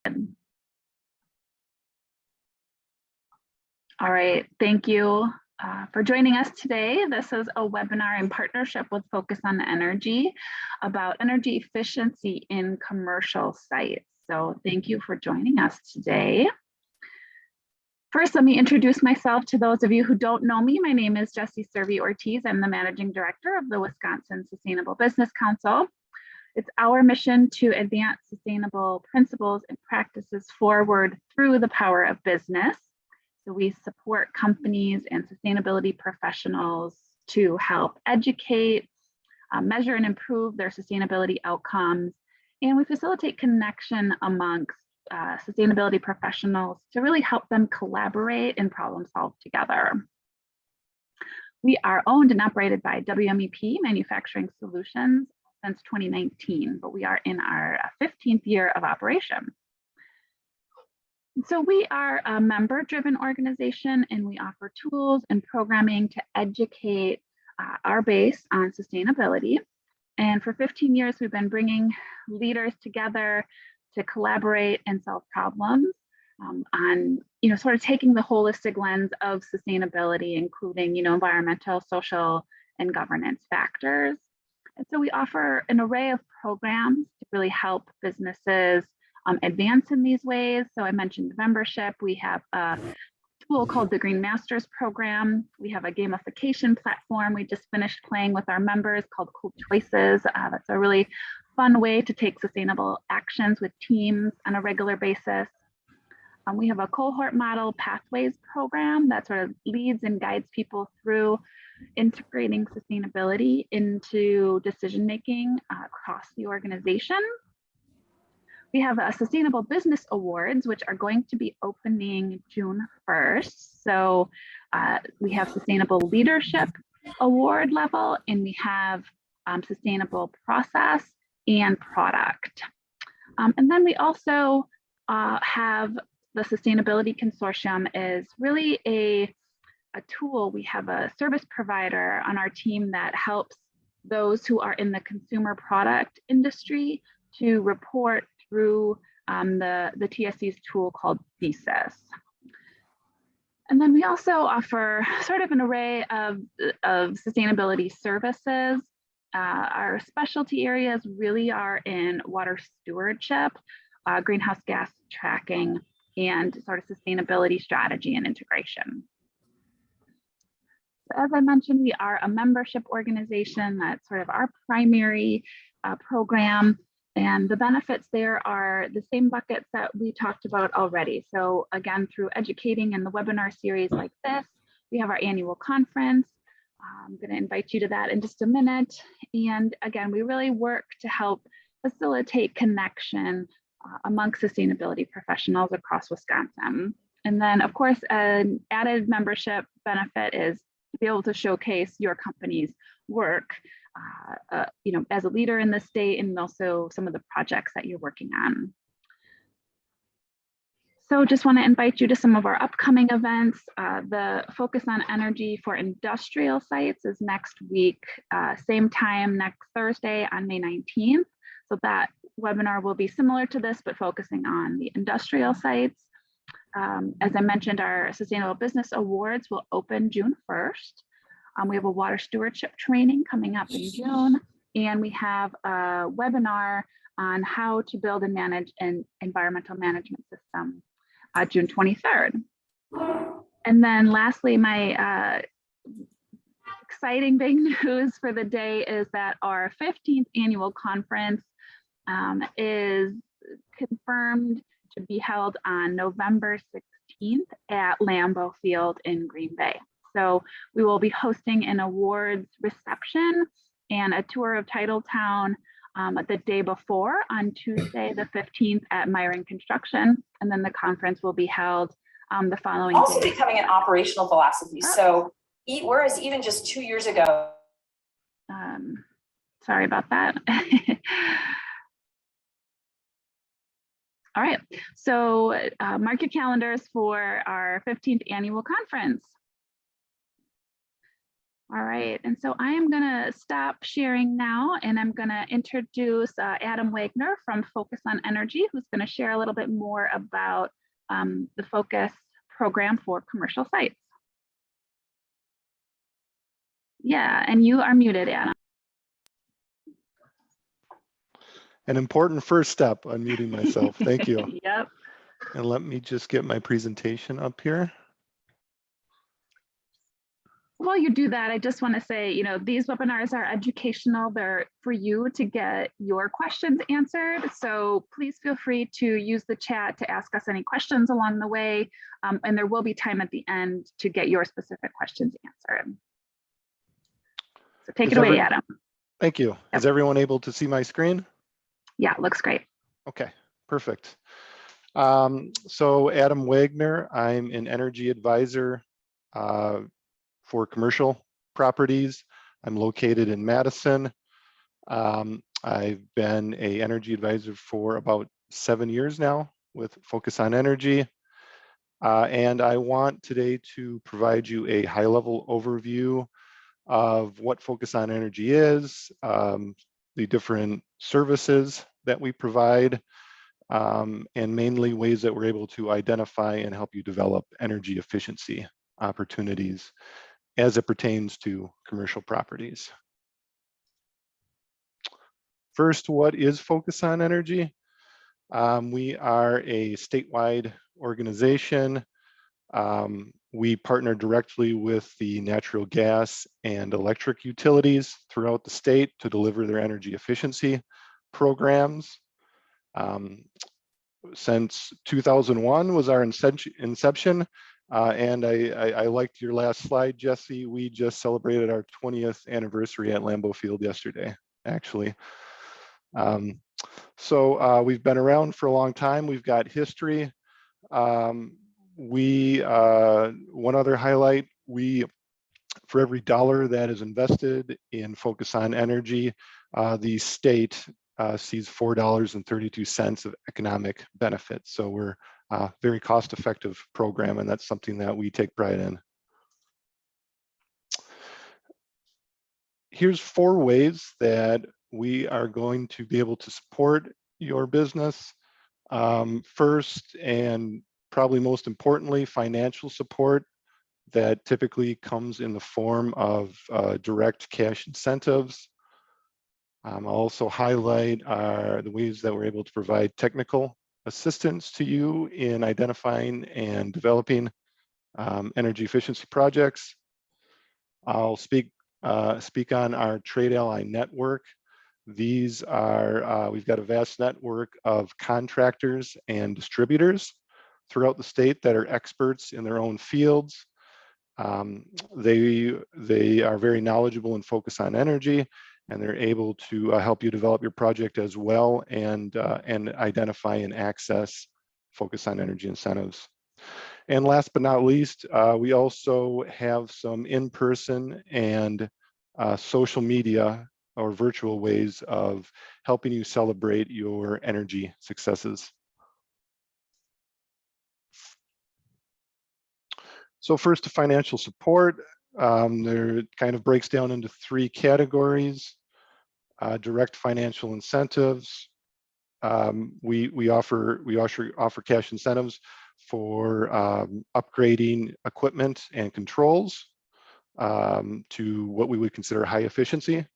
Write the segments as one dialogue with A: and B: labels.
A: All right, thank you for joining us today. This is a webinar in partnership with Focus on Energy about energy efficiency in commercial sites. So thank you for joining us today. First, let me introduce myself to those of you who don't know me. My name is Jessie Servi-Ortiz. I'm the Managing Director of the Wisconsin Sustainable Business Council. It's our mission to advance sustainable principles and practices forward through the power of business. So we support companies and sustainability professionals to help educate, measure and improve their sustainability outcomes. And we facilitate connection amongst sustainability professionals to really help them collaborate and problem solve together. We are owned and operated by WMEP Manufacturing Solutions since 2019, but we are in our 15th year of operation. So we are a member-driven organization, and we offer tools and programming to educate our base on sustainability. And for 15 years, we've been bringing leaders together to collaborate and solve problems on, sort of taking the holistic lens of sustainability, including, environmental, social, and governance factors. And so we offer an array of programs to really help businesses advance in these ways. So I mentioned membership. We have a tool called the Green Masters program. We have a gamification platform we just finished playing with our members called Cool Choices. That's a really fun way to take sustainable actions with teams on a regular basis. We have a cohort model pathways program that sort of leads and guides people through integrating sustainability into decision-making across the organization. We have a Sustainable Business Awards, which are going to be opening June 1st. So we have Sustainable Leadership Award level, and we have Sustainable Process and Product. And then we also have the Sustainability Consortium is really a tool. We have a service provider on our team that helps those who are in the consumer product industry to report through the TSC's tool called Thesis. And then we also offer sort of an array of sustainability services. Our specialty areas really are in water stewardship, greenhouse gas tracking, and sort of sustainability strategy and integration. So as I mentioned, we are a membership organization. That's sort of our primary program. And the benefits there are the same buckets that we talked about already. So again, through educating in the webinar series like this, we have our annual conference. I'm going to invite you to that in just a minute. And again, we really work to help facilitate connection amongst sustainability professionals across Wisconsin. And then, of course, an added membership benefit is to be able to showcase your company's work as a leader in the state, and also some of the projects that you're working on. So just want to invite you to some of our upcoming events. The Focus on Energy for Industrial Sites is next week, same time next Thursday on May 19th. So that webinar will be similar to this, but focusing on the industrial sites. As I mentioned, our Sustainable Business Awards will open June 1st. We have a water stewardship training coming up in June, and we have a webinar on how to build and manage an environmental management system, June 23rd. And then lastly, my exciting big news for the day is that our 15th annual conference is confirmed to be held on November 16th at Lambeau Field in Green Bay. So we will be hosting an awards reception and a tour of Titletown the day before on Tuesday, the 15th at Myron Construction. And then the conference will be held the following day.
B: Also becoming an operational philosophy. Oh. So whereas even just 2 years ago.
A: Sorry about that. All right, so mark your calendars for our 15th annual conference. All right, and so I am going to stop sharing now, and I'm going to introduce Adam Wagner from Focus on Energy, who's going to share a little bit more about the Focus program for commercial sites. Yeah, and you are muted, Adam.
C: An important first step, unmuting myself. Thank you.
A: Yep.
C: And let me just get my presentation up here.
A: While you do that, I just want to say, you know, these webinars are educational. They're for you to get your questions answered. So please feel free to use the chat to ask us any questions along the way. And there will be time at the end to get your specific questions answered. So take it away, Adam.
C: Thank you. Is everyone able to see my screen?
A: Yeah, it looks great.
C: Okay, perfect. So Adam Wagner, I'm an energy advisor for commercial properties. I'm located in Madison. I've been an energy advisor for about 7 years now with Focus on Energy. And I want today to provide you a high-level overview of what Focus on Energy is, the different services that we provide, and mainly ways that we're able to identify and help you develop energy efficiency opportunities as it pertains to commercial properties. First, what is Focus on Energy? We are a statewide organization. We partner directly with the natural gas and electric utilities throughout the state to deliver their energy efficiency programs. Since 2001 was our inception. And I liked your last slide, Jesse. We just celebrated our 20th anniversary at Lambeau Field yesterday, actually. So we've been around for a long time. We've got history. One other highlight, for every dollar that is invested in Focus on Energy, the state sees $4.32 of economic benefit. So we're a very cost-effective program, and that's something that we take pride in. Here's 4 ways that we are going to be able to support your business. First, and probably most importantly, financial support that typically comes in the form of direct cash incentives. I'll also highlight the ways that we're able to provide technical assistance to you in identifying and developing energy efficiency projects. I'll speak on our Trade Ally Network. These are, we've got a vast network of contractors and distributors throughout the state that are experts in their own fields. They are very knowledgeable and focus on energy, and they're able to help you develop your project as well and identify and access Focus on Energy incentives. And last but not least, we also have some in-person and social media or virtual ways of helping you celebrate your energy successes. So first, to financial support, there kind of breaks down into 3 categories. Direct financial incentives. We offer cash incentives for upgrading equipment and controls to what we would consider high efficiency.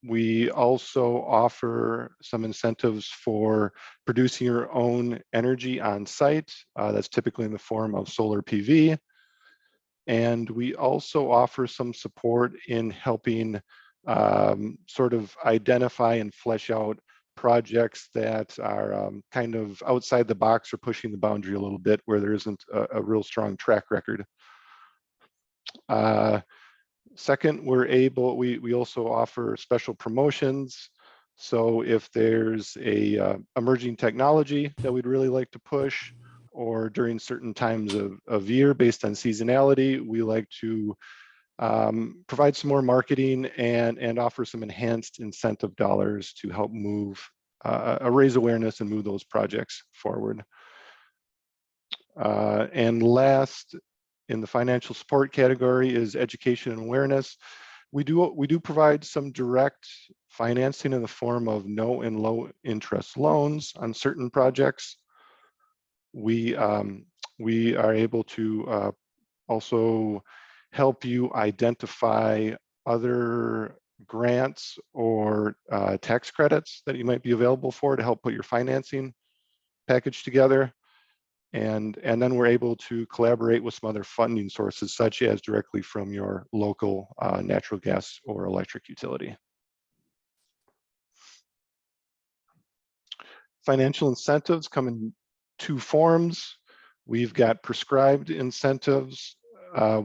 C: We also offer some incentives for producing your own energy on site. That's typically in the form of solar PV. And we also offer some support in helping sort of identify and flesh out projects that are kind of outside the box or pushing the boundary a little bit where there isn't a real strong track record. Second, we also offer special promotions. So if there's a emerging technology that we'd really like to push, or during certain times of year based on seasonality, we like to provide some more marketing and offer some enhanced incentive dollars to help raise awareness and move those projects forward. And last, in the financial support category is education and awareness. We do provide some direct financing in the form of no and low interest loans on certain projects. We are able to also help you identify other grants or tax credits that you might be available for to help put your financing package together. And then we're able to collaborate with some other funding sources, such as directly from your local natural gas or electric utility. Financial incentives come in two forms. We've got prescribed incentives.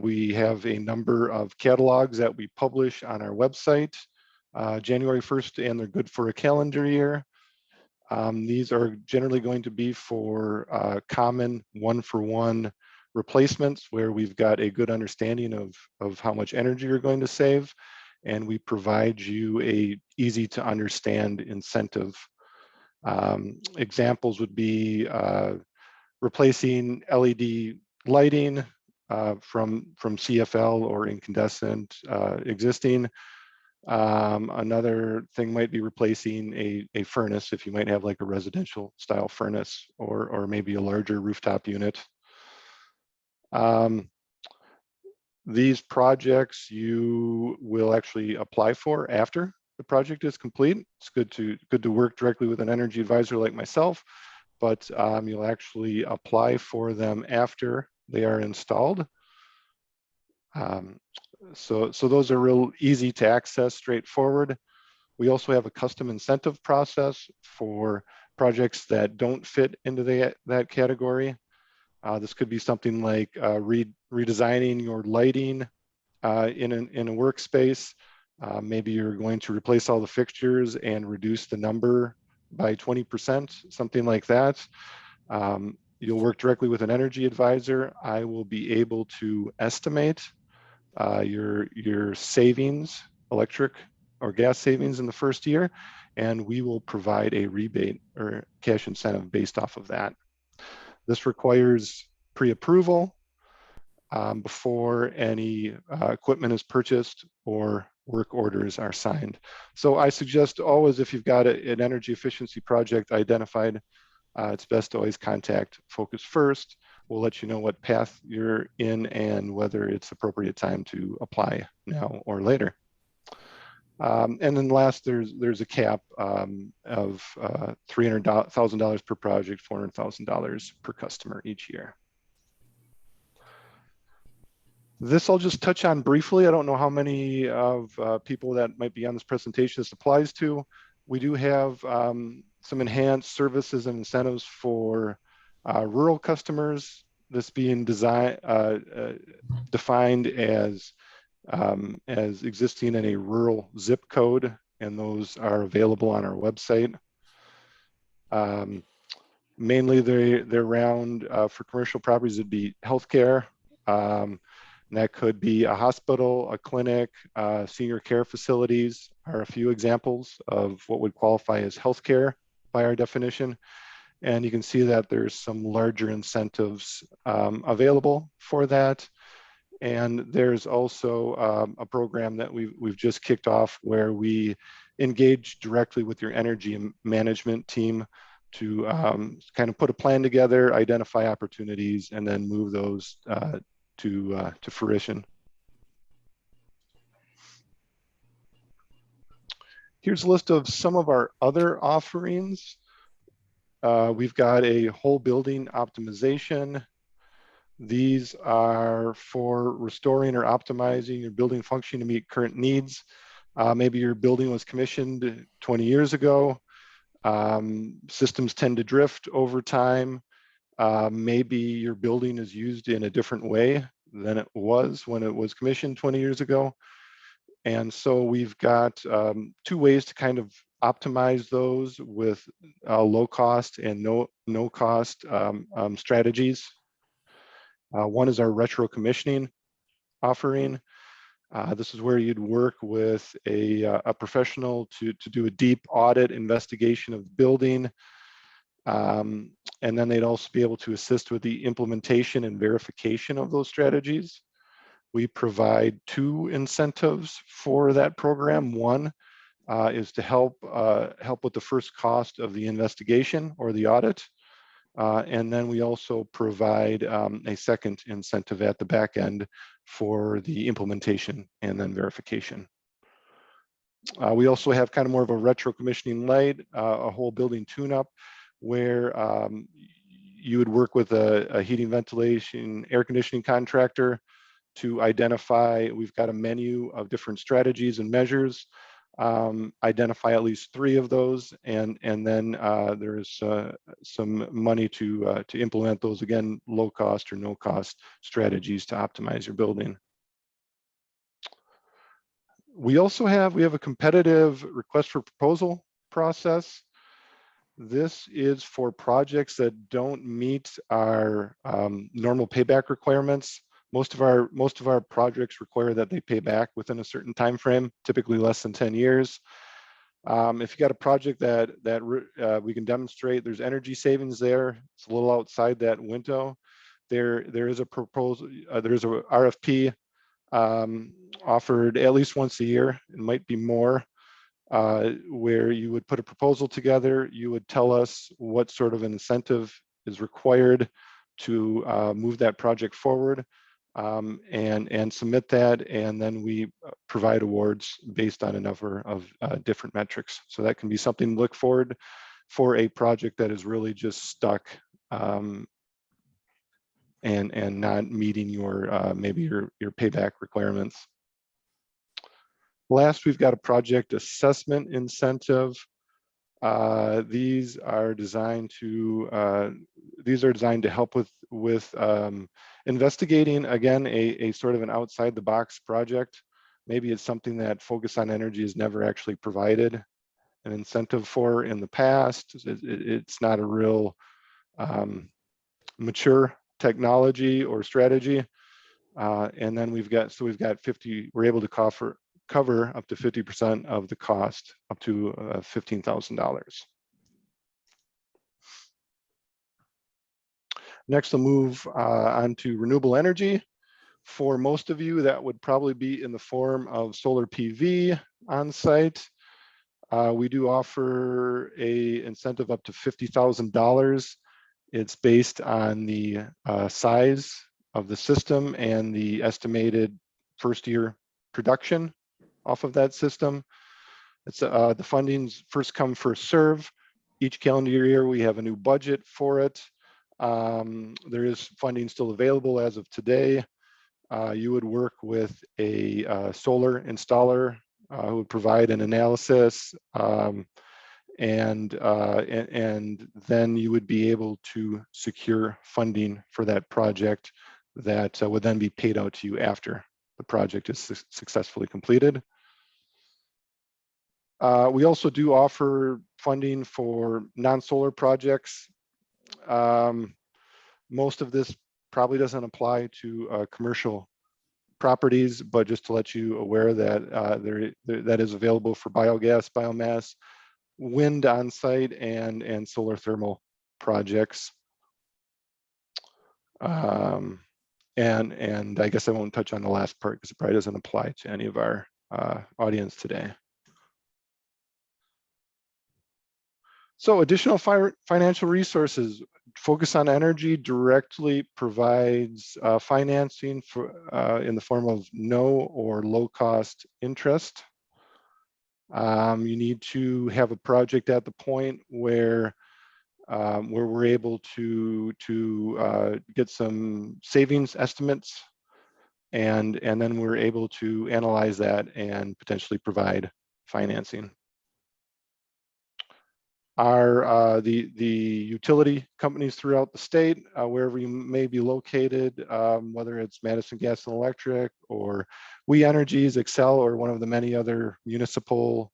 C: We have a number of catalogs that we publish on our website January 1st, and they're good for a calendar year. These are generally going to be for common one-for-one replacements where we've got a good understanding of how much energy you're going to save, and we provide you a easy to understand incentive. Examples would be replacing LED lighting from CFL or incandescent existing. Another thing might be replacing a furnace if you might have like a residential style furnace or maybe a larger rooftop unit. These projects you will actually apply for after the project is complete. It's good to work directly with an energy advisor like myself, but you'll actually apply for them after they are installed. So those are real easy to access, straightforward. We also have a custom incentive process for projects that don't fit into that category. This could be something like redesigning your lighting in a workspace. Maybe you're going to replace all the fixtures and reduce the number by 20%, something like that. You'll work directly with an energy advisor. I will be able to estimate your savings, electric or gas savings in the first year, and we will provide a rebate or cash incentive based off of that. This requires pre-approval before any equipment is purchased or work orders are signed. So I suggest always, if you've got an energy efficiency project identified, it's best to always contact Focus First. We'll let you know what path you're in and whether it's appropriate time to apply now or later. And then last, there's a cap of $300,000 per project, $400,000 per customer each year. This I'll just touch on briefly. I don't know how many of people that might be on this presentation this applies to. We do have some enhanced services and incentives for rural customers, this being defined as existing in a rural zip code, and those are available on our website. Mainly they're around for commercial properties, it'd be healthcare. And that could be a hospital, a clinic, senior care facilities are a few examples of what would qualify as healthcare by our definition. And you can see that there's some larger incentives available for that. And there's also a program that we've just kicked off where we engage directly with your energy management team to kind of put a plan together, identify opportunities, and then move those to fruition. Here's a list of some of our other offerings. We've got a whole building optimization. These are for restoring or optimizing your building function to meet current needs. Maybe your building was commissioned 20 years ago. Systems tend to drift over time. Maybe your building is used in a different way than it was when it was commissioned 20 years ago. And so we've got two ways to kind of optimize those with low cost and no cost strategies. One is our retro commissioning offering. This is where you'd work with a professional to do a deep audit investigation of the building. And and then they'd also be able to assist with the implementation and verification of those strategies. We provide 2 incentives for that program. One is to help with the first cost of the investigation or the audit. And then we also provide a second incentive at the back end for the implementation and then verification. We also have kind of more of a retro commissioning light, a whole building tune-up, where you would work with a heating, ventilation, air conditioning contractor to identify, we've got a menu of different strategies and measures, identify at least 3 of those, and then there's some money to implement those, again, low cost or no cost strategies to optimize your building. We also have a competitive request for proposal process. This is for projects that don't meet our normal payback requirements. Most of our projects require that they pay back within a certain time frame, typically less than 10 years. If you got a project that we can demonstrate there's energy savings there, it's a little outside that window, there is a proposal, there's a RFP offered at least once a year. It might be more, where you would put a proposal together. You would tell us what sort of an incentive is required to move that project forward, and submit that, and then we provide awards based on a number of different metrics. So that can be something to look forward for a project that is really just stuck and not meeting your maybe your payback requirements. Last, we've got a project assessment incentive. These are designed to help with investigating, again, a sort of an outside the box project. Maybe it's something that Focus on Energy has never actually provided an incentive for in the past. It's not a real mature technology or strategy. And then we've got 50, we're able to cover up to 50% of the cost, up to $15,000. Next, I'll move on to renewable energy. For most of you, that would probably be in the form of solar PV on site. We do offer a incentive up to $50,000. It's based on the size of the system and the estimated first year production off of that system. It's the funding's first come, first serve. Each calendar year we have a new budget for it. There is funding still available as of today. You would work with a solar installer who would provide an analysis, and then you would be able to secure funding for that project that would then be paid out to you after the project is successfully completed. We also do offer funding for non-solar projects. Most of this probably doesn't apply to commercial properties, but just to let you aware that that is available for biogas, biomass, wind on site, and solar thermal projects. And I guess I won't touch on the last part because it probably doesn't apply to any of our audience today. So additional financial resources. Focus on Energy directly provides financing for in the form of no or low cost interest. You need to have a project at the point where we're able to get some savings estimates, and then we're able to analyze that and potentially provide financing. Our the utility companies throughout the state, wherever you may be located, whether it's Madison Gas and Electric or We Energies, Xcel, or one of the many other municipal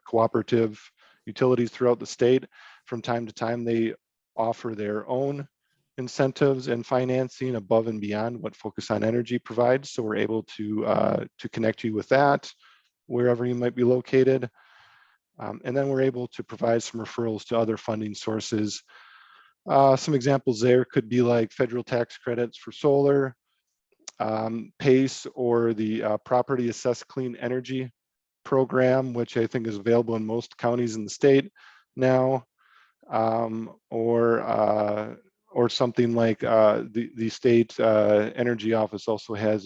C: cooperative utilities throughout the state, from time to time they offer their own incentives and financing above and beyond what Focus on Energy provides. So we're able to connect you with that wherever you might be located. And then we're able to provide some referrals to other funding sources Some examples there could be like federal tax credits for solar, PACE, or the Property Assessed Clean Energy program, which I think is available in most counties in the state now, or something like the state energy office also has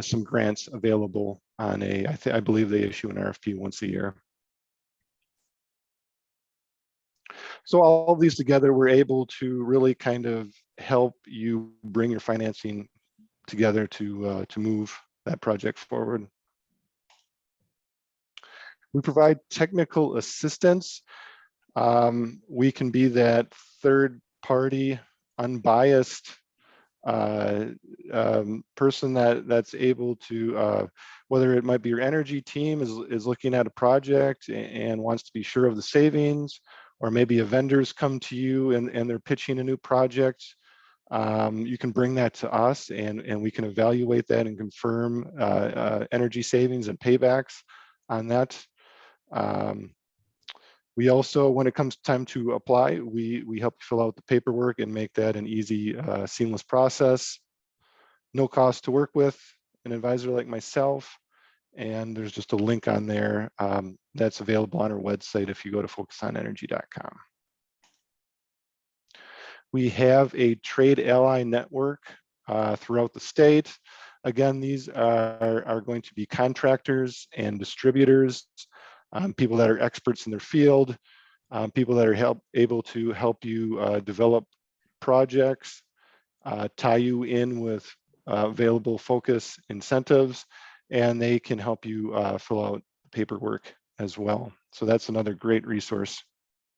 C: some grants available on I believe they issue an RFP once a year. So all of these together, we're able to really kind of help you bring your financing together to move that project forward. We provide technical assistance. We can be that third party, unbiased person that's able to, whether it might be your energy team is looking at a project and wants to be sure of the savings, or maybe a vendor's come to you and they're pitching a new project. You can bring that to us and we can evaluate that and confirm energy savings and paybacks on that. We also, when it comes time to apply, we help you fill out the paperwork and make that an easy, seamless process. No cost to work with an advisor like myself. And there's just a link on there that's available on our website if you go to focusonenergy.com. We have a trade ally network throughout the state. Again, these are going to be contractors and distributors, people that are experts in their field, people that are able to help you develop projects, tie you in with available focus incentives, and they can help you fill out paperwork as well. So that's another great resource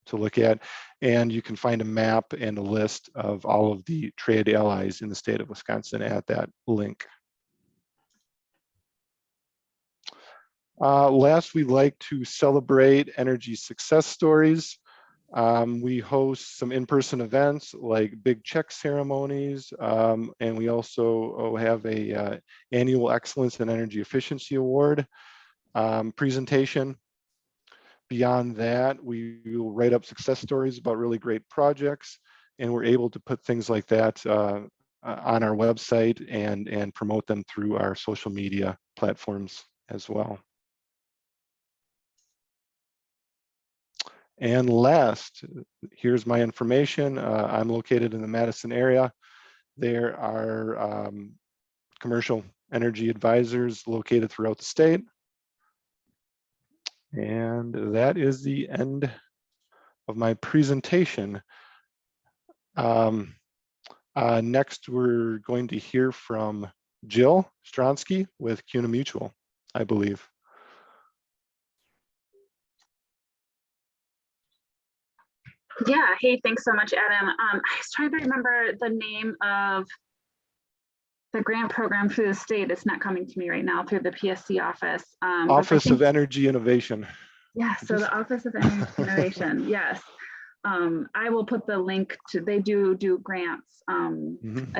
C: to look at. And you can find a map and a list of all of the trade allies in the state of Wisconsin at that link. Last, we like to celebrate energy success stories. We host some in-person events like big check ceremonies, and we also have a annual Excellence in Energy Efficiency Award presentation. Beyond that, we will write up success stories about really great projects, and we're able to put things like that on our website and promote them through our social media platforms as well. And last, here's my information. I'm located in the Madison area. There are commercial energy advisors located throughout the state. And that is the end of my presentation. Next, we're going to hear from Jill Stronsky with CUNA Mutual, I believe.
A: Yeah, hey, thanks so much, Adam. I was trying to remember the name of the grant program through the state. It's not coming to me right now through the PSC office.
C: Office of Energy Innovation.
A: Yeah, so the Office of Energy Innovation, yes. I will put the link to, they do grants, I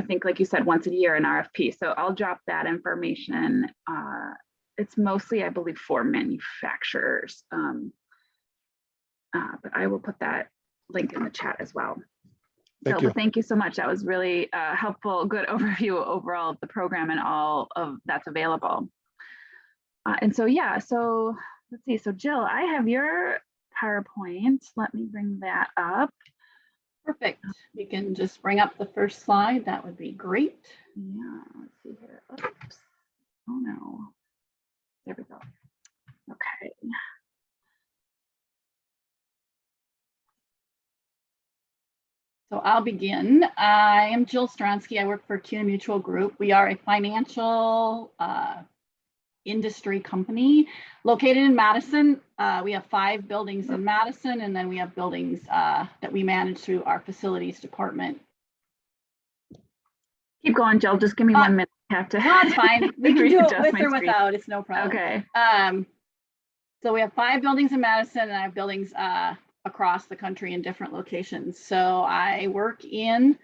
A: think like you said, once a year in RFP. So I'll drop that information. It's mostly, I believe, for manufacturers. But I will put that link in the chat as well. Thank you so much. That was really helpful, good overview overall of the program and all of that's available. And so, yeah, so let's see. So Jill, I have your PowerPoint. Let me bring that up.
D: Perfect. You can just bring up the first slide. That would be great.
A: Yeah, let's see here. Oops. Oh no. There we go. Okay.
D: So I'll begin. I am Jill Stronsky. I work for CUNA Mutual Group. We are a financial industry company located in Madison. We have 5 buildings in Madison, and then we have buildings that we manage through our facilities department.
A: Keep going, Jill. Just give me 1 minute. I have to.
D: No, it's fine. We can do it with or without. It's no problem.
A: Okay.
D: So we have 5 buildings in Madison, and I have buildings across the country in different locations. So I work in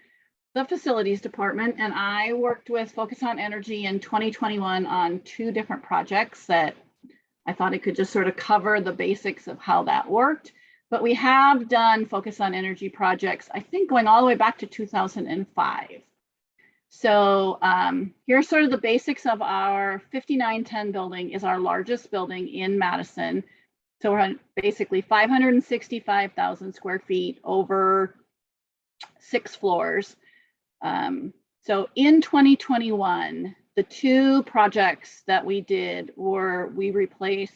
D: the facilities department, and I worked with Focus on Energy in 2021 on 2 different projects that I thought I could just sort of cover the basics of how that worked. but we have done focus on energy projects, I think going all the way back to 2005. So here's sort of the basics of our 5910 building is our largest building in Madison. So we're on basically 565,000 square feet over 6 floors. So in 2021, the 2 projects that we did were we replaced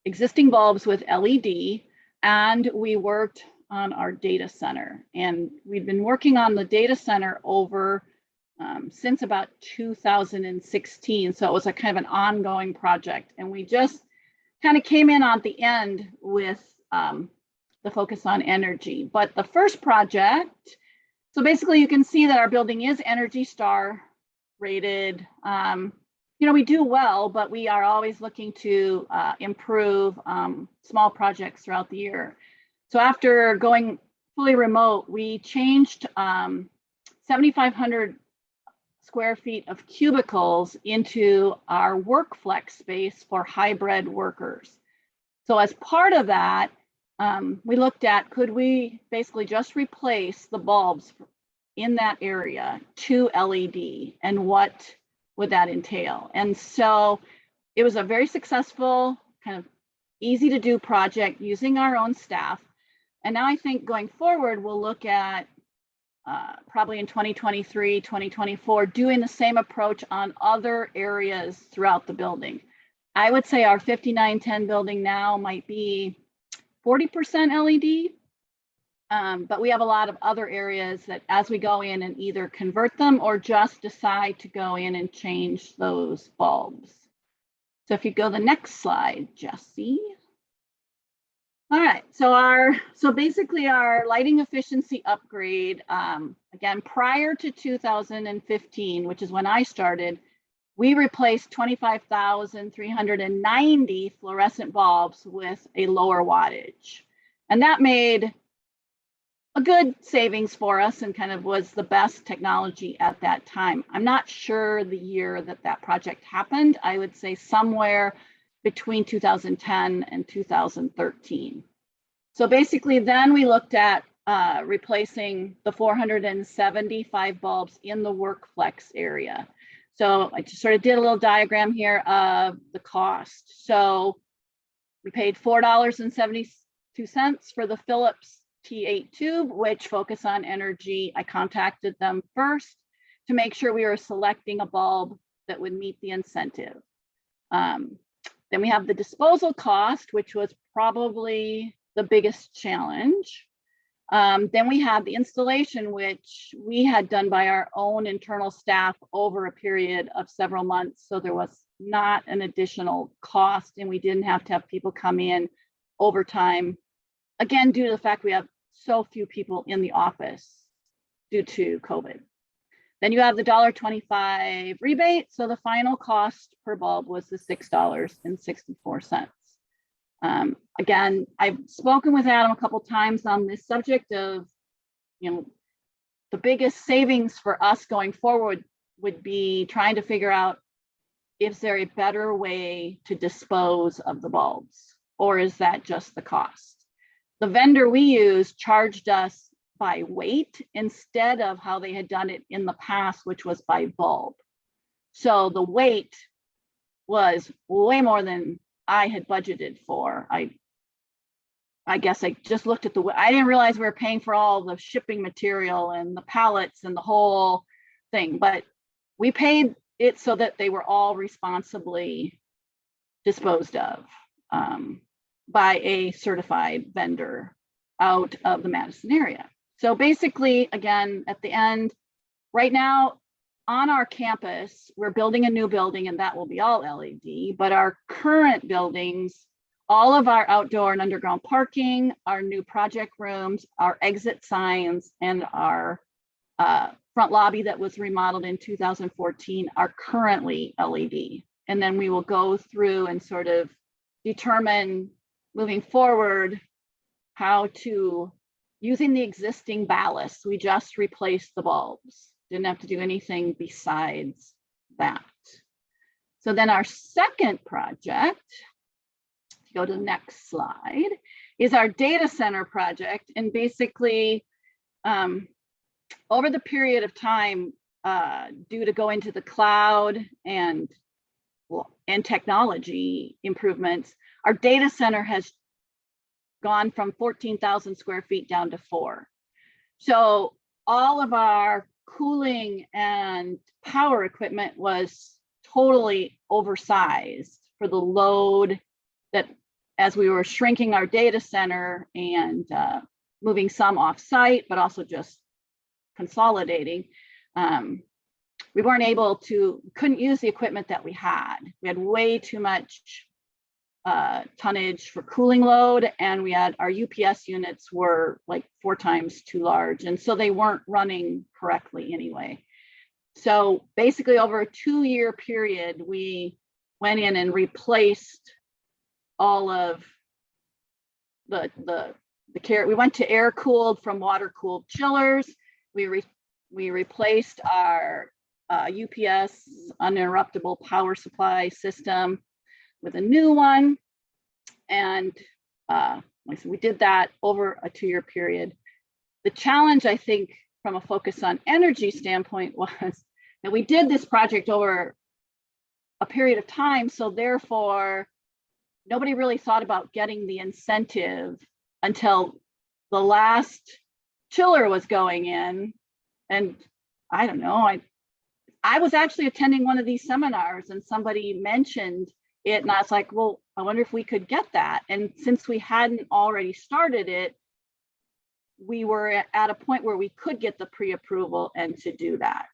D: existing bulbs with LED, and we worked on our data center. And we've been working on the data center over since about 2016. So it was a kind of an ongoing project. And we just kind of came in on the end with the focus on energy. But the first project, so basically you can see that our building is ENERGY STAR rated. You know, we do well, but we are always looking to improve small projects throughout the year. So after going fully remote, we changed 7,500 square feet of cubicles into our WorkFlex space for hybrid workers. So as part of that, we looked at, could we basically just replace the bulbs in that area to LED, and what would that entail? And so it was a very successful, kind of easy to do project using our own staff. And now I think going forward, we'll look at probably in 2023, 2024, doing the same approach on other areas throughout the building. I would say our 5910 building now might be 40% LED, but we have a lot of other areas that as we go in and either convert them or just decide to go in and change those bulbs. So if you go the next slide, Jesse. All right, so basically our lighting efficiency upgrade, again, prior to 2015, which is when I started, we replaced 25,390 fluorescent bulbs with a lower wattage. And that made a good savings for us and kind of was the best technology at that time. I'm not sure the year that that project happened. I would say somewhere between 2010 and 2013. So basically then we looked at replacing the 475 bulbs in the WorkFlex area. So I just sort of did a little diagram here of the cost. So we paid $4.72 for the Philips T8 tube, which Focus on Energy. I contacted them first to make sure we were selecting a bulb that would meet the incentive. Then we have the disposal cost, which was probably the biggest challenge. Then we have the installation, which we had done by our own internal staff over a period of several months. So there was not an additional cost, and we didn't have to have people come in overtime. Again, due to the fact we have so few people in the office due to COVID. Then you have the $1.25 rebate. So the final cost per bulb was the $6.64. Again, I've spoken with Adam a couple times on this subject of, you know, the biggest savings for us going forward would be trying to figure out, is there a better way to dispose of the bulbs, or is that just the cost? The vendor we used charged us by weight instead of how they had done it in the past, which was by bulb. So the weight was way more than I had budgeted for. I guess I just looked at I didn't realize we were paying for all the shipping material and the pallets and the whole thing, but we paid it so that they were all responsibly disposed of by a certified vendor out of the Madison area. So basically, again, at the end, right now on our campus, we're building a new building and that will be all LED, but our current buildings, all of our outdoor and underground parking, our new project rooms, our exit signs, and our front lobby that was remodeled in 2014 are currently LED. And then we will go through and sort of determine moving forward how to, using the existing ballast, we just replaced the bulbs. Didn't have to do anything besides that. So then our second project, go to the next slide, is our data center project. And basically, over the period of time, due to going to the cloud and technology improvements, our data center has gone from 14,000 square feet down to 4. So all of our cooling and power equipment was totally oversized for the load that, as we were shrinking our data center and moving some off-site, but also just consolidating, we weren't able to, couldn't use the equipment that we had. We had way too much tonnage for cooling load, and we had, our UPS units were like 4 times too large, and so they weren't running correctly anyway. So basically over a 2-year period, we went in and replaced all of the we went to air cooled from water cooled chillers. We replaced our UPS uninterruptible power supply system with a new one. And like I said, we did that over a 2-year period. The challenge, I think, from a focus on energy standpoint was that we did this project over a period of time. So therefore, nobody really thought about getting the incentive until the last chiller was going in. And I don't know, I was actually attending one of these seminars and somebody mentioned it, and I was like, well, I wonder if we could get that. And since we hadn't already started it, we were at a point where we could get the pre-approval and to do that.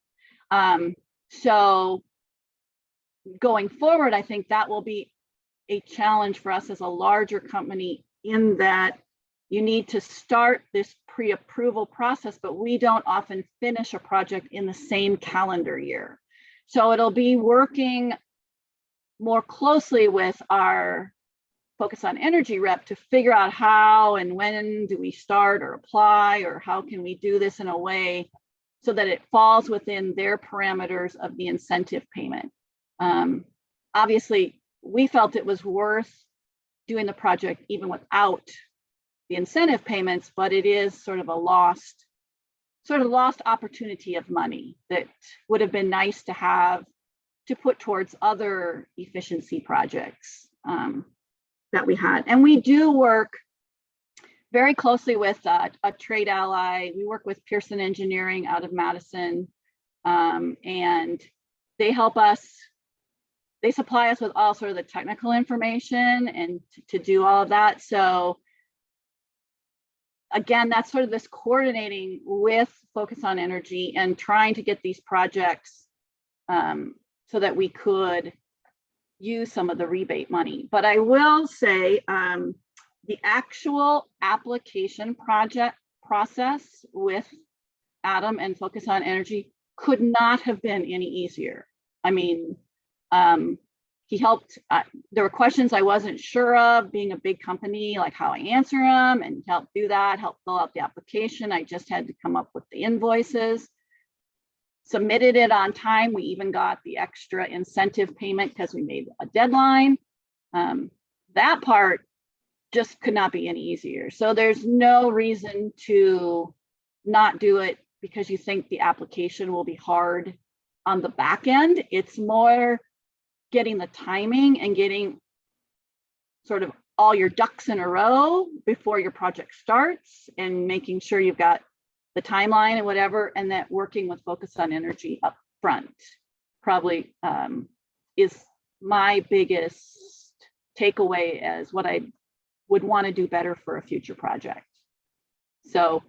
D: So going forward, I think that will be a challenge for us as a larger company, in that you need to start this pre-approval process, but we don't often finish a project in the same calendar year. So it'll be working more closely with our focus on energy rep to figure out how and when do we start or apply, or how can we do this in a way so that it falls within their parameters of the incentive payment. Obviously, we felt it was worth doing the project even without the incentive payments, but it is sort of a lost opportunity of money that would have been nice to have to put towards other efficiency projects that we had. And we do work very closely with a trade ally. We work with Pearson Engineering out of Madison, and they help us. They supply us with all sort of the technical information and to do all of that. So again, that's sort of this coordinating with Focus on Energy and trying to get these projects so that we could use some of the rebate money. But I will say the actual application project process with Adam and Focus on Energy could not have been any easier. I mean, he helped, there were questions I wasn't sure of, being a big company, like how I answer them, and helped do that, helped fill out the application. I just had to come up with the invoices, submitted it on time. We even got the extra incentive payment because we made a deadline. That part just could not be any easier. So there's no reason to not do it because you think the application will be hard on the back end. It's more getting the timing and getting sort of all your ducks in a row before your project starts, and making sure you've got the timeline and whatever, and that working with Focus on Energy up front probably is my biggest takeaway as what I would want to do better for a future project. So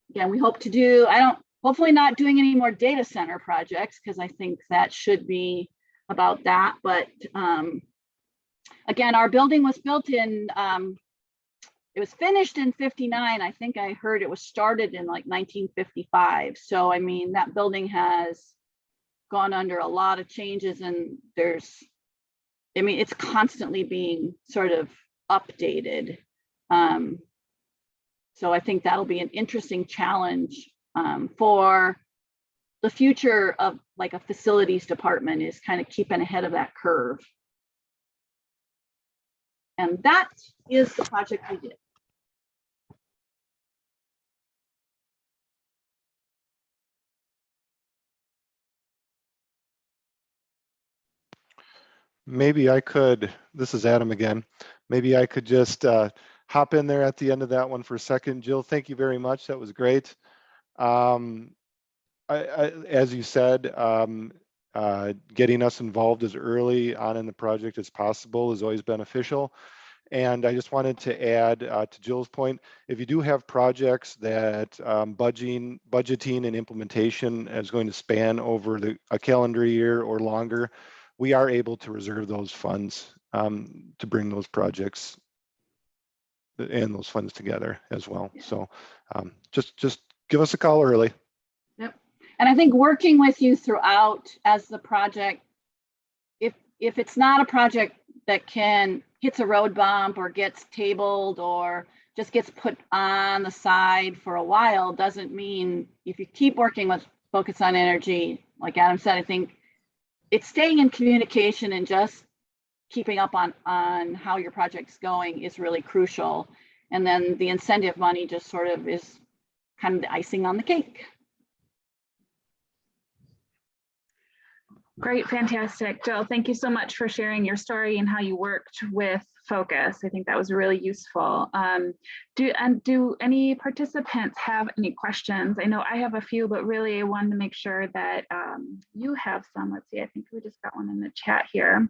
D: again, we hope to do, hopefully not doing any more data center projects, because I think that should be about that. But again, our building was built in, it was finished in 59. I think I heard it was started in like 1955. So, I mean, that building has gone under a lot of changes, and it's constantly being sort of updated. So I think that'll be an interesting challenge for the future of like a facilities department, is kind of keeping ahead of that curve. And that is the project we did.
C: Maybe I could, this is Adam again, maybe I could just hop in there at the end of that one for a second. Jill, thank you very much. That was great. As you said, getting us involved as early on in the project as possible is always beneficial. And I just wanted to add to Jill's point, if you do have projects that budgeting and implementation is going to span over a calendar year or longer, we are able to reserve those funds to bring those projects and those funds together as well.
D: Yeah.
C: So just give us a call early.
D: Yep. And I think working with you throughout as the project, if it's not a project that hits a road bump or gets tabled or just gets put on the side for a while, doesn't mean if you keep working with Focus on Energy, like Adam said, I think it's staying in communication and just keeping up on how your project's going is really crucial. And then the incentive money just sort of is kind of the icing on the cake.
A: Great, fantastic. Jill, thank you so much for sharing your story and how you worked with Focus. I think that was really useful. Do any participants have any questions? I know I have a few, but really I wanted to make sure that you have some. Let's see, I think we just got one in the chat here.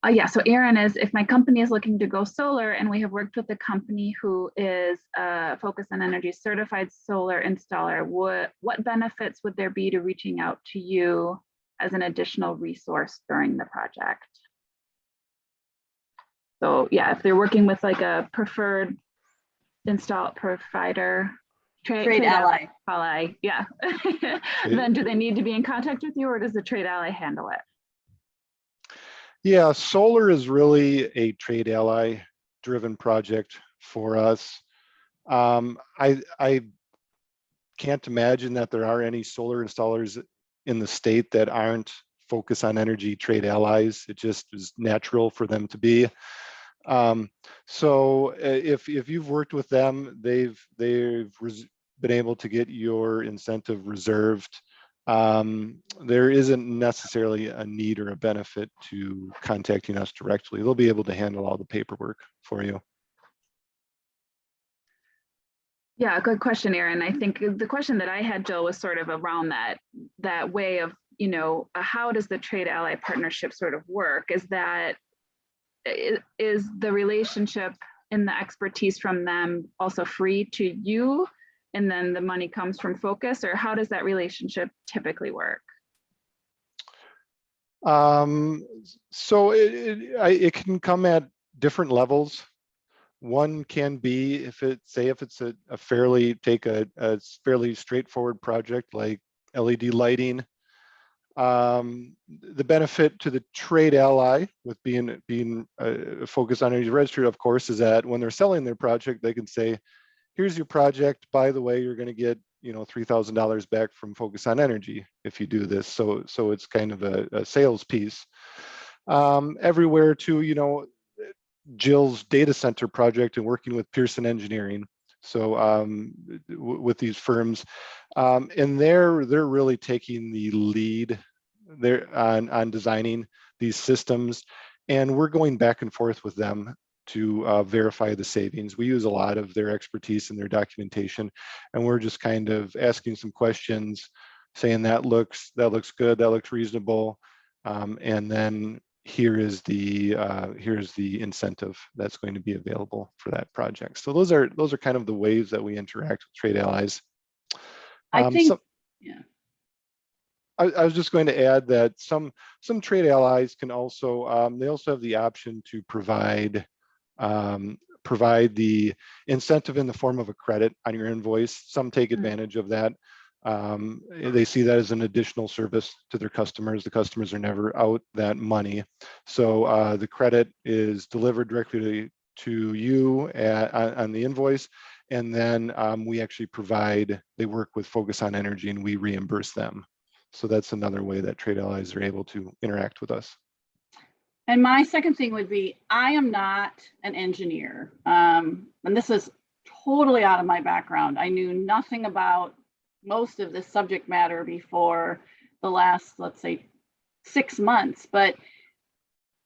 A: Yeah, so Aaron is, if my company is looking to go solar and we have worked with a company who is a Focus on Energy certified solar installer, what benefits would there be to reaching out to you as an additional resource during the project? So yeah, if they're working with like a preferred install provider,
D: Trade ally.
A: Yeah. Then do they need to be in contact with you or does the trade ally handle it?
C: Yeah, solar is really a trade ally driven project for us. I can't imagine that there are any solar installers in the state that aren't Focus on Energy trade allies. It just is natural for them to be. So if you've worked with them, they've been able to get your incentive reserved. There isn't necessarily a need or a benefit to contacting us directly. They'll be able to handle all the paperwork for you.
A: Yeah, good question, Aaron. I think the question that I had, Jill, was sort of around that way of, how does the trade ally partnership sort of work? Is the relationship and the expertise from them also free to you? And then the money comes from Focus, or how does that relationship typically work?
C: So it can come at different levels. One can be if it's a fairly straightforward project like LED lighting. The benefit to the trade ally with being Focus on Energy registered, of course, is that when they're selling their project, they can say, here's your project. By the way, you're going to get $3,000 back from Focus on Energy if you do this. So it's kind of a sales piece. Everywhere to Jill's data center project and working with Pearson Engineering. So with these firms, and they're really taking the lead there on designing these systems, and we're going back and forth with them to verify the savings. We use a lot of their expertise and their documentation, and we're just kind of asking some questions, saying that looks good, that looks reasonable, and then here's the incentive that's going to be available for that project. So those are kind of the ways that we interact with trade allies.
D: I think,
C: yeah. I was just going to add that some trade allies can also they also have the option to provide the incentive in the form of a credit on your invoice. Some take advantage of that. They see that as an additional service to their customers. The customers are never out that money. So the credit is delivered directly to you on the invoice. And then we actually they work with Focus on Energy and we reimburse them. So that's another way that trade allies are able to interact with us.
D: And my second thing would be, I am not an engineer. And this is totally out of my background. I knew nothing about most of this subject matter before the last, let's say, 6 months. But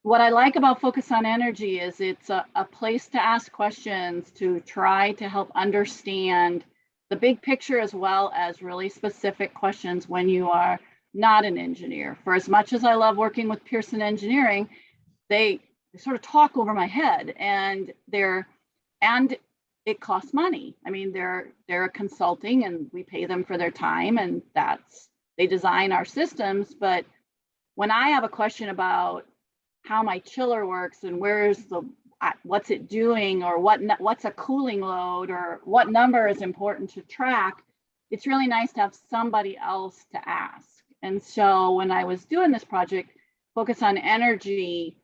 D: what I like about Focus on Energy is it's a place to ask questions, to try to help understand the big picture, as well as really specific questions when you are not an engineer. For as much as I love working with Pearson Engineering, they sort of talk over my head, and it costs money. I mean, they're a consulting, and we pay them for their time, and they design our systems. But when I have a question about how my chiller works and what's it doing, or what's a cooling load, or what number is important to track, it's really nice to have somebody else to ask. And so when I was doing this project, Focus on Energy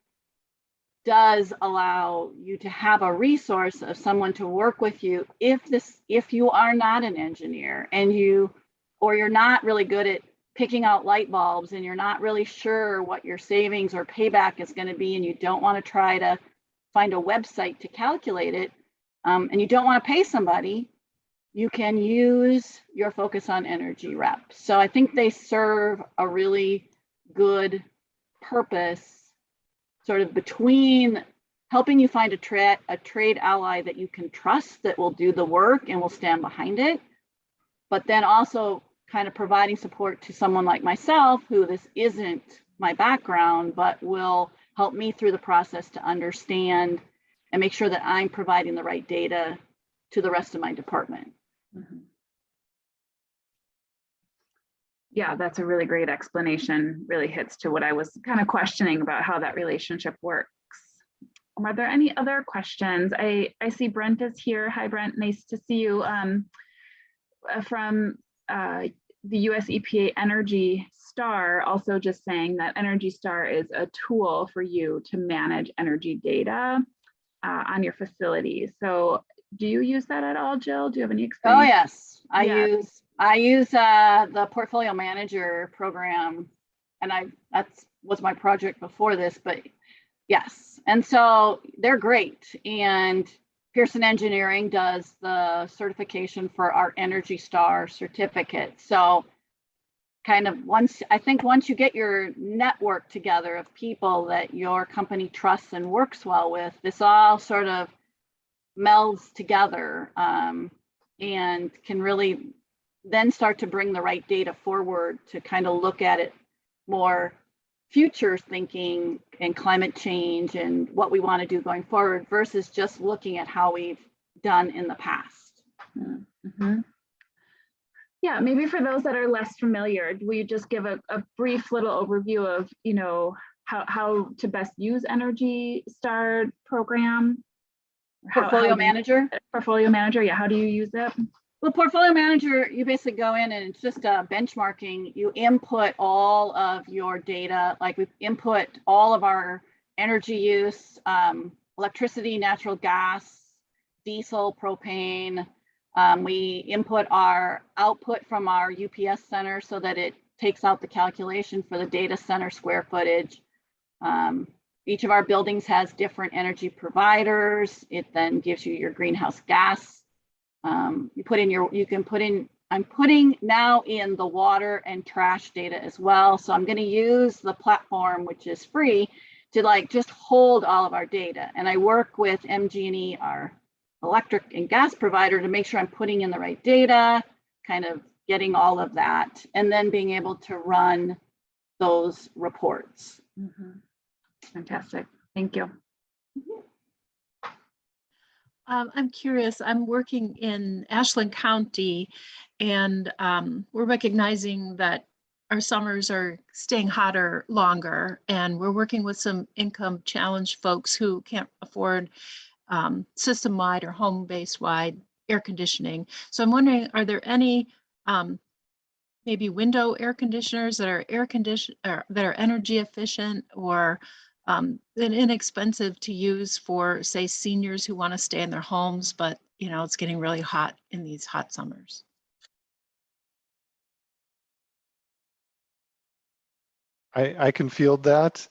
D: does allow you to have a resource of someone to work with you if you are not an engineer, and you're not really good at picking out light bulbs, and you're not really sure what your savings or payback is going to be, and you don't want to try to find a website to calculate it, and you don't want to pay somebody, you can use your Focus on Energy rep. So I think they serve a really good purpose, sort of between helping you find a trade ally that you can trust, that will do the work and will stand behind it, but then also kind of providing support to someone like myself, who this isn't my background, but will help me through the process to understand and make sure that I'm providing the right data to the rest of my department.
A: Mhm. Yeah, that's a really great explanation. Really hits to what I was kind of questioning about how that relationship works. Are there any other questions? I see Brent is here. Hi, Brent. Nice to see you. From the US EPA Energy Star, also just saying that Energy Star is a tool for you to manage energy data on your facility. So do you use that at all, Jill? Do you have any experience?
D: Oh yes,
A: Yeah.
D: I use the Portfolio Manager program, and that was my project before this, but yes. And so they're great. And Pearson Engineering does the certification for our Energy Star certificate. So kind of once you get your network together of people that your company trusts and works well with, this all sort of melds together, and can really then start to bring the right data forward to kind of look at it more future thinking and climate change and what we want to do going forward, versus just looking at how we've done in the past.
A: Mm-hmm. Yeah, maybe for those that are less familiar, will you just give a brief little overview of, how to best use Energy Star program?
D: Portfolio Manager?
A: Portfolio Manager, yeah, how do you use it?
D: Well, Portfolio Manager, you basically go in and it's just benchmarking. You input all of your data, like we input all of our energy use, electricity, natural gas, diesel, propane. We input our output from our UPS center so that it takes out the calculation for the data center square footage. Each of our buildings has different energy providers. It then gives you your greenhouse gas. I'm putting now in the water and trash data as well. So I'm going to use the platform, which is free, to just hold all of our data. And I work with MG&E, our electric and gas provider, to make sure I'm putting in the right data, kind of getting all of that, and then being able to run those reports.
A: Mm-hmm. Fantastic. Thank you.
E: I'm curious, I'm working in Ashland County, and we're recognizing that our summers are staying hotter longer, and we're working with some income challenged folks who can't afford system-wide or home-based wide air conditioning. So I'm wondering, are there any maybe window air conditioners that are that are energy efficient, or inexpensive to use for, say, seniors who want to stay in their homes, but it's getting really hot in these hot summers?
C: I can field that.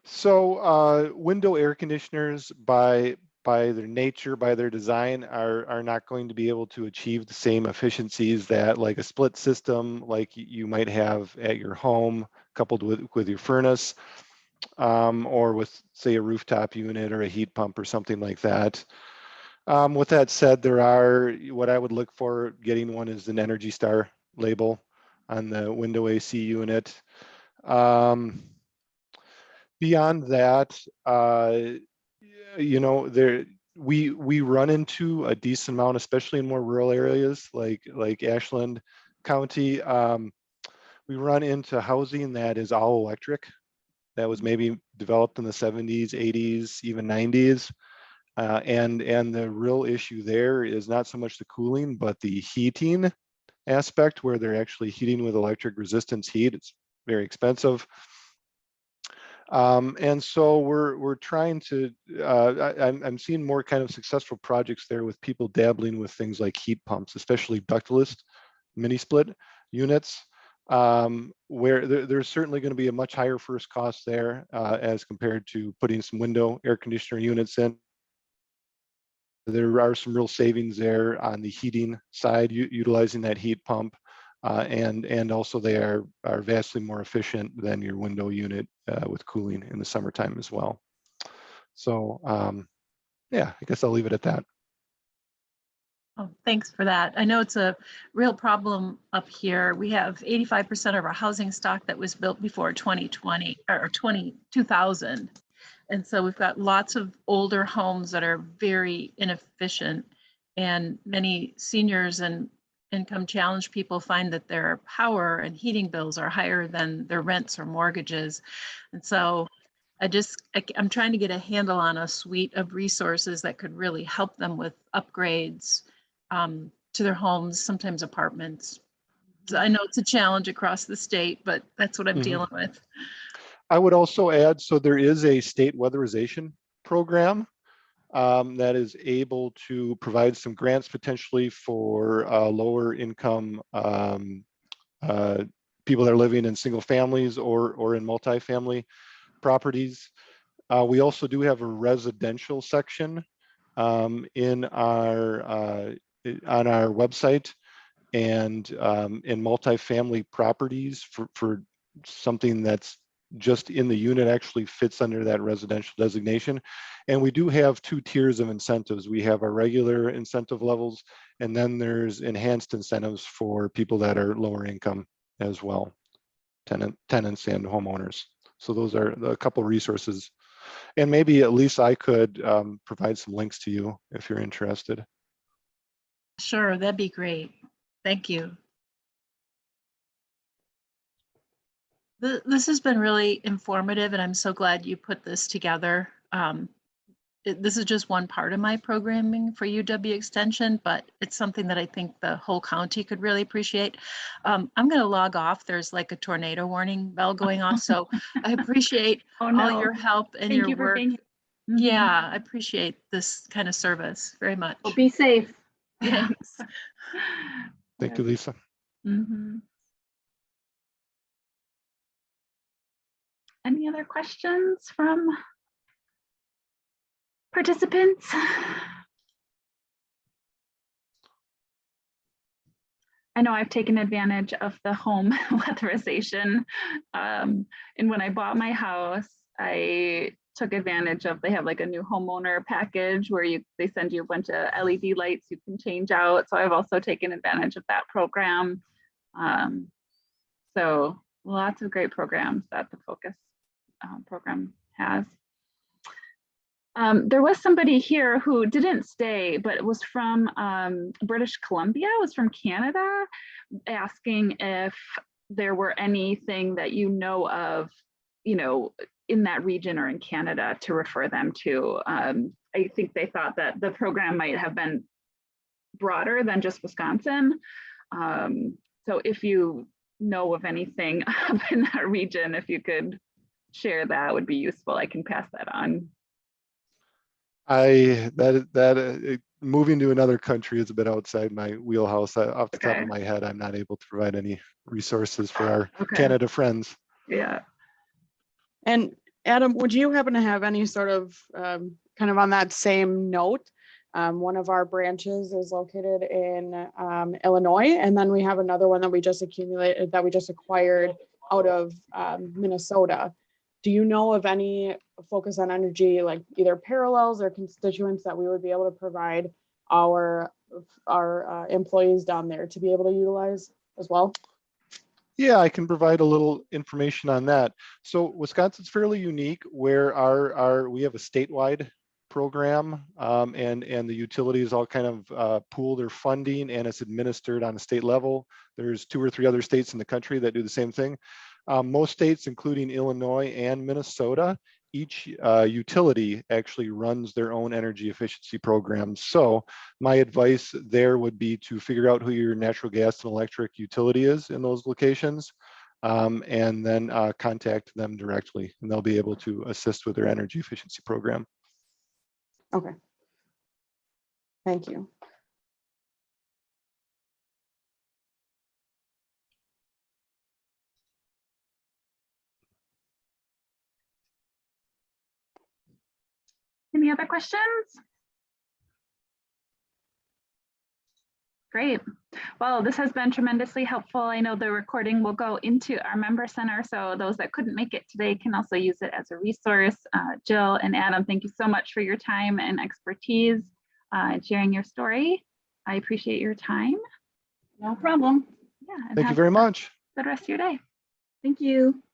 C: So window air conditioners by by their nature, by their design, are not going to be able to achieve the same efficiencies that like a split system like you might have at your home coupled with your furnace, or with, say, a rooftop unit or a heat pump or something like that. With that said, there are, what I would look for getting one is an Energy Star label on the window AC unit. Beyond that, you know, we run into a decent amount, especially in more rural areas like Ashland County. We run into housing that is all electric, that was maybe developed in the 70s, 80s, even 90s. And the real issue there is not so much the cooling, but the heating aspect, where they're actually heating with electric resistance heat. It's very expensive. And so we're trying to, I'm seeing more kind of successful projects there with people dabbling with things like heat pumps, especially ductless mini split units, where there's certainly going to be a much higher first cost there as compared to putting some window air conditioner units in. There are some real savings there on the heating side, utilizing that heat pump. And also they are vastly more efficient than your window unit with cooling in the summertime as well. So yeah, I guess I'll leave it at that.
E: Oh, thanks for that. I know it's a real problem up here. We have 85% of our housing stock that was built before 2020 or 2000. And so we've got lots of older homes that are very inefficient, and many seniors and income challenged people find that their power and heating bills are higher than their rents or mortgages. And so I'm trying to get a handle on a suite of resources that could really help them with upgrades to their homes, sometimes apartments. So I know it's a challenge across the state, but that's what I'm dealing with.
C: I would also add, so there is a state weatherization program that is able to provide some grants potentially for lower income people that are living in single families or in multifamily properties. We also do have a residential section in our on our website, and in multifamily properties for something that's just in the unit actually fits under that residential designation. And we do have 2 tiers of incentives. We have our regular incentive levels, and then there's enhanced incentives for people that are lower income as well, tenants and homeowners. So those are a couple resources. And maybe at least I could provide some links to you if you're interested.
E: Sure, that'd be great. Thank you. This has been really informative, and I'm so glad you put this together. This is just one part of my programming for UW Extension, but it's something that I think the whole county could really appreciate. I'm going to log off. There's like a tornado warning bell going off, so I appreciate all your help and
A: Thank
E: your
A: you for
E: work.
A: being.
E: Yeah, I appreciate this kind of service very much.
A: Well, be safe.
E: Thanks.
C: Thank you, Lisa.
A: Any other questions from participants? I know I've taken advantage of the home weatherization. And when I bought my house, I took advantage of, they have like a new homeowner package where they send you a bunch of LED lights you can change out. So I've also taken advantage of that program. So lots of great programs that the Focus program has. There was somebody here who didn't stay, but it was from British Columbia, was from Canada, asking if there were anything that you know of, in that region or in Canada to refer them to. I think they thought that the program might have been broader than just Wisconsin. So if you know of anything up in that region, if you could share that, would be useful. I can pass that on.
C: Moving to another country is a bit outside my wheelhouse. Off the top of my head, I'm not able to provide any resources for our Canada friends.
A: Yeah.
F: And Adam, would you happen to have any sort of kind of on that same note, one of our branches is located in Illinois, and then we have another one that we just acquired out of Minnesota. Do you know of any Focus on Energy, like either parallels or constituents that we would be able to provide our employees down there to be able to utilize as well?
C: Yeah, I can provide a little information on that. So Wisconsin's fairly unique where we have a statewide program, and the utilities all kind of pool their funding, and it's administered on a state level. There's 2 or 3 other states in the country that do the same thing. Most states, including Illinois and Minnesota, each utility actually runs their own energy efficiency programs. So my advice there would be to figure out who your natural gas and electric utility is in those locations, and then contact them directly, and they'll be able to assist with their energy efficiency program.
F: Okay. Thank you.
A: Any other questions? Great. Well, this has been tremendously helpful. I know the recording will go into our member center, so those that couldn't make it today can also use it as a resource. Jill and Adam, thank you so much for your time and expertise and sharing your story. I appreciate your time.
D: No problem.
A: Yeah. And
C: Thank you
A: have
C: very
A: a
C: much.
A: good rest of your day. Thank you.